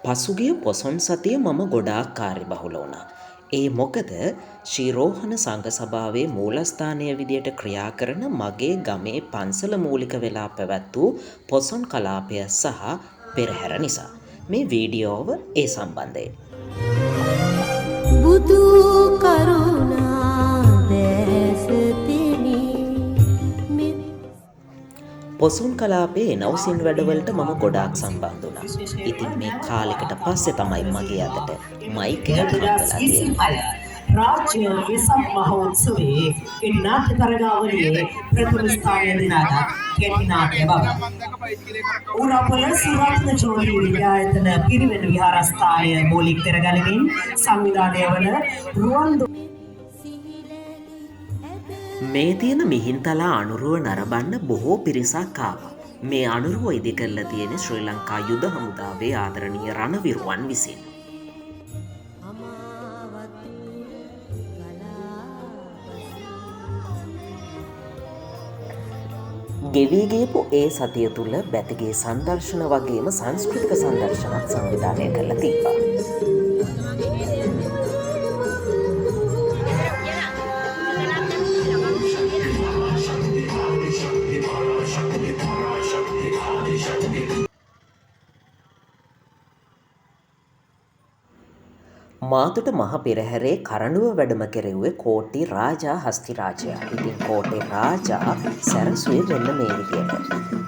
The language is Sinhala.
පසුගිය පොසොන් සතිය මම ගොඩාක් කාර්යබහුල වුණා. ඒ මොකද ශිරෝහණ සංඝ සභාවේ මූලස්ථානය විදියට ක්‍රියා කරන මගේ ගමේ පන්සල මූලික වෙලා පැවැත් වූ පොසොන් කලාපය සහ පෙරහැර නිසා. මේ වීඩියෝව ඒ සම්බන්ධයෙන්. බුදු කරුණා දැසතිනි පොසොන් කලාපයේ එනවසින් වැඩවලට මම ගොඩාක් සම්බන්ධ වුණා. ඉතින් මේ කාලෙකට පස්සේ තමයි මගේ අතට මයික් එක හම්බෙලා තියෙන්නේ. राज्य विसम महोत्सवे नाट्य तरगावलिये प्रथम स्थाने दिनादा केटिनाट्य बव ඌරපොළ සුරත්න ජෝලි විද්‍යායතන පිරිවෙන විහාරස්ථානය මූලික කරගනිමින් සංවිධානය වන රුවන් මේ තියෙන මිහින්තලා අනුරුව නරඹන්න බොහෝ පිරිසක් ආවා. මේ අනුරුව ඉදි කරලා තියෙන ශ්‍රී ලංකා යුද හමුදාවේ ආදරණීය රණවිරුවන් විසින්. ගෙවී ගියපු ඒ සතිය තුළ බැතිගේ සංදර්ශන වගේම සංස්කෘතික සංදර්ශනත් සංවිධානය කරලා තිබ්බා. මාතොට මහ පෙරහැරේ කරඬුව වැඩම කෙරෙව්වේ කෝට්ටේ රාජා හස්තිරාජයා. ඉතින් කෝට්ටේ රාජා සැරසුවේ මෙන්න මේ විදියට.